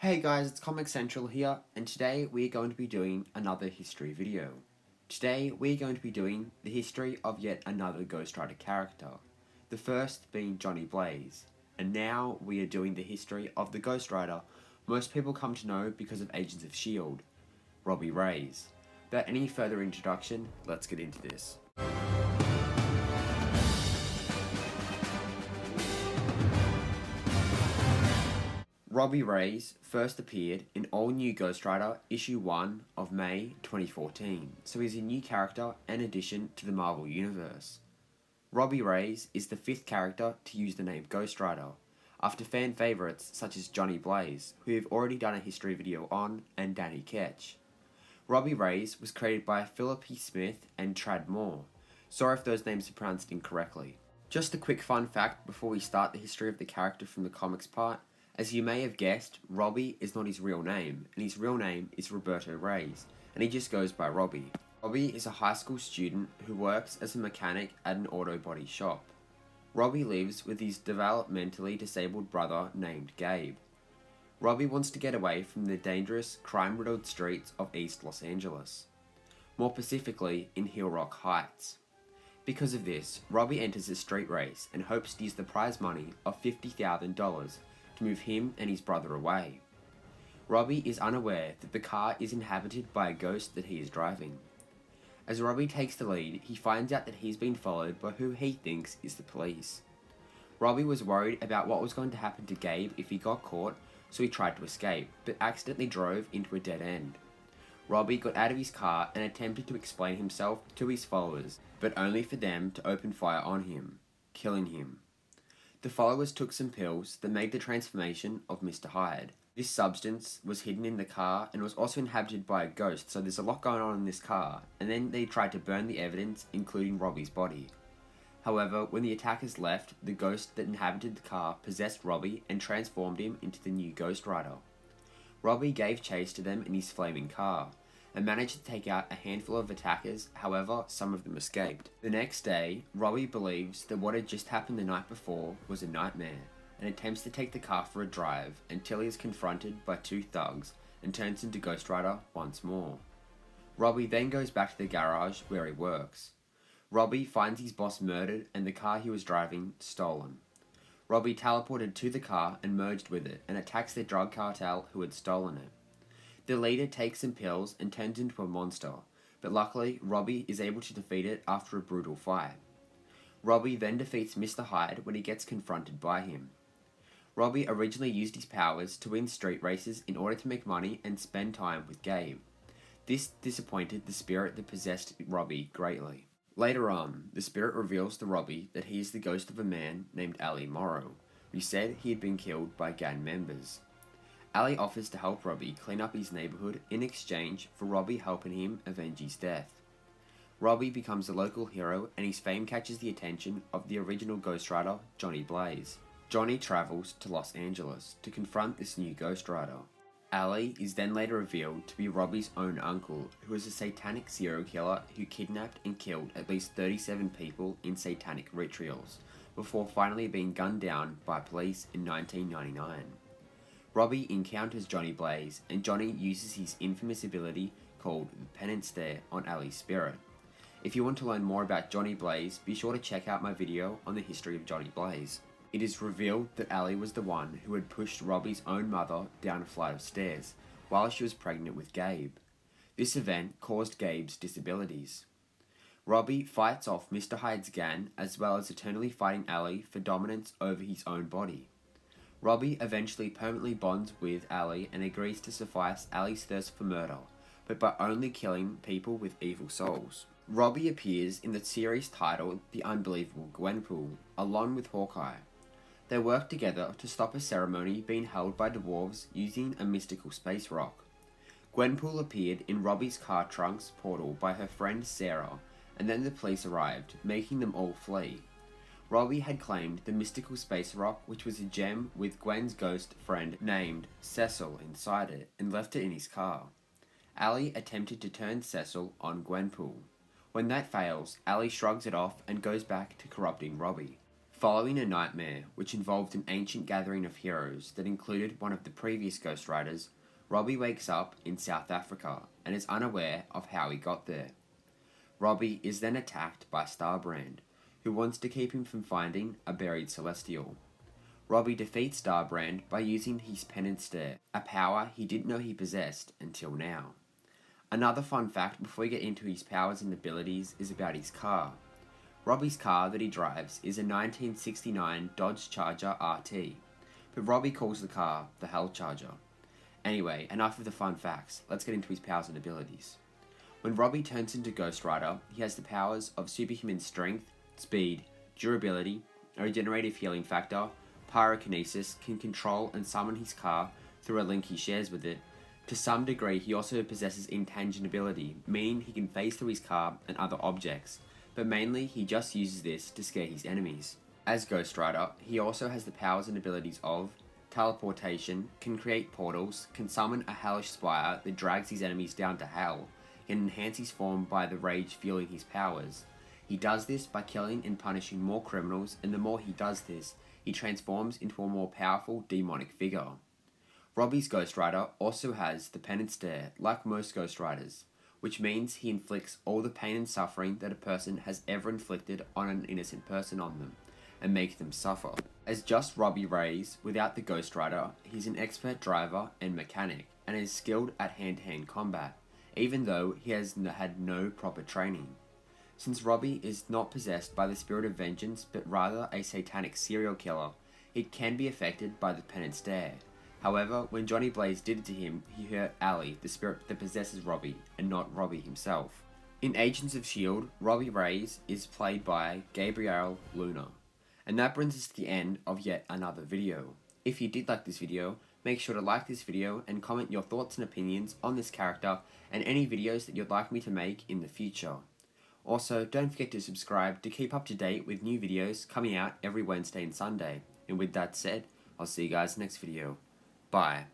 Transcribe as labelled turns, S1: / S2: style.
S1: Hey guys, it's Comic Central here, and today we're going to be doing another history video. Today we're going to be doing the history of yet another Ghost Rider character, the first being Johnny Blaze, and now we are doing the history of the Ghost Rider most people come to know because of Agents of S.H.I.E.L.D., Robbie Reyes. Without any further introduction, let's get into this. Robbie Reyes first appeared in All New Ghost Rider issue 1 of May 2014, so he's a new character and addition to the Marvel Universe. Robbie Reyes is the 5th character to use the name Ghost Rider, after fan favourites such as Johnny Blaze, who we've already done a history video on, and Danny Ketch. Robbie Reyes was created by Philip E. Smith and Tradd Moore. Sorry if those names are pronounced incorrectly. Just a quick fun fact before we start the history of the character from the comics part. As you may have guessed, Robbie is not his real name, and his real name is Roberto Reyes, and he just goes by Robbie. Robbie is a high school student who works as a mechanic at an auto body shop. Robbie lives with his developmentally disabled brother named Gabe. Robbie wants to get away from the dangerous, crime-riddled streets of East Los Angeles, more specifically in Hill Rock Heights. Because of this, Robbie enters a street race and hopes to use the prize money of $50,000 to move him and his brother away. Robbie is unaware that the car is inhabited by a ghost that he is driving. As Robbie takes the lead, he finds out that he's been followed by who he thinks is the police. Robbie was worried about what was going to happen to Gabe if he got caught, so he tried to escape, but accidentally drove into a dead end. Robbie got out of his car and attempted to explain himself to his followers, but only for them to open fire on him, killing him. The followers took some pills that made the transformation of Mr. Hyde. This substance was hidden in the car and was also inhabited by a ghost, so there's a lot going on in this car, and then they tried to burn the evidence, including Robbie's body. However, when the attackers left, the ghost that inhabited the car possessed Robbie and transformed him into the new Ghost Rider. Robbie gave chase to them in his flaming car, and managed to take out a handful of attackers, however, some of them escaped. The next day, Robbie believes that what had just happened the night before was a nightmare, and attempts to take the car for a drive until he is confronted by 2 thugs and turns into Ghost Rider once more. Robbie then goes back to the garage where he works. Robbie finds his boss murdered and the car he was driving stolen. Robbie teleported to the car and merged with it and attacks the drug cartel who had stolen it. The leader takes some pills and turns into a monster, but luckily Robbie is able to defeat it after a brutal fight. Robbie then defeats Mr. Hyde when he gets confronted by him. Robbie originally used his powers to win street races in order to make money and spend time with Gabe. This disappointed the spirit that possessed Robbie greatly. Later on, the spirit reveals to Robbie that he is the ghost of a man named Ali Morrow, who said he had been killed by gang members. Ali offers to help Robbie clean up his neighborhood in exchange for Robbie helping him avenge his death. Robbie becomes a local hero and his fame catches the attention of the original Ghost Rider, Johnny Blaze. Johnny travels to Los Angeles to confront this new Ghost Rider. Ali is then later revealed to be Robbie's own uncle, who is a satanic serial killer who kidnapped and killed at least 37 people in satanic rituals, before finally being gunned down by police in 1999. Robbie encounters Johnny Blaze, and Johnny uses his infamous ability called the Penance Stare on Ali's spirit. If you want to learn more about Johnny Blaze, be sure to check out my video on the history of Johnny Blaze. It is revealed that Ali was the one who had pushed Robbie's own mother down a flight of stairs while she was pregnant with Gabe. This event caused Gabe's disabilities. Robbie fights off Mr. Hyde's gang as well as eternally fighting Ali for dominance over his own body. Robbie eventually permanently bonds with Ali and agrees to suffice Ali's thirst for murder, but by only killing people with evil souls. Robbie appears in the series titled The Unbelievable Gwenpool, along with Hawkeye. They work together to stop a ceremony being held by dwarves using a mystical space rock. Gwenpool appeared in Robbie's car trunk's portal by her friend Sarah, and then the police arrived, making them all flee. Robbie had claimed the mystical space rock, which was a gem with Gwen's ghost friend named Cecil inside it, and left it in his car. Ali attempted to turn Cecil on Gwenpool. When that fails, Ali shrugs it off and goes back to corrupting Robbie. Following a nightmare which involved an ancient gathering of heroes that included one of the previous Ghost Riders, Robbie wakes up in South Africa and is unaware of how he got there. Robbie is then attacked by Starbrand, who wants to keep him from finding a buried Celestial. Robbie defeats Starbrand by using his Penance Stare, a power he didn't know he possessed until now. Another fun fact before we get into his powers and abilities is about his car. Robbie's car that he drives is a 1969 Dodge Charger RT, but Robbie calls the car the Hell Charger. Anyway, enough of the fun facts, let's get into his powers and abilities. When Robbie turns into Ghost Rider, he has the powers of superhuman strength, speed, durability, a regenerative healing factor, pyrokinesis, can control and summon his car through a link he shares with it. To some degree, he also possesses intangibility, meaning he can phase through his car and other objects, but mainly he just uses this to scare his enemies. As Ghost Rider, he also has the powers and abilities of teleportation, can create portals, can summon a hellish spire that drags his enemies down to hell, can enhance his form by the rage fueling his powers. He does this by killing and punishing more criminals, and the more he does this, he transforms into a more powerful demonic figure. Robbie's Ghost Rider also has the Penance Stare, like most Ghost Riders, which means he inflicts all the pain and suffering that a person has ever inflicted on an innocent person on them, and make them suffer. As just Robbie Reyes, without the Ghost Rider, he's an expert driver and mechanic, and is skilled at hand-to-hand combat, even though he has had no proper training. Since Robbie is not possessed by the spirit of vengeance, but rather a satanic serial killer, it can be affected by the Penance Stare. However, when Johnny Blaze did it to him, he hurt Ali, the spirit that possesses Robbie, and not Robbie himself. In Agents of S.H.I.E.L.D., Robbie Reyes is played by Gabrielle Luna. And that brings us to the end of yet another video. If you did like this video, make sure to like this video and comment your thoughts and opinions on this character and any videos that you'd like me to make in the future. Also, don't forget to subscribe to keep up to date with new videos coming out every Wednesday and Sunday. And with that said, I'll see you guys next video. Bye.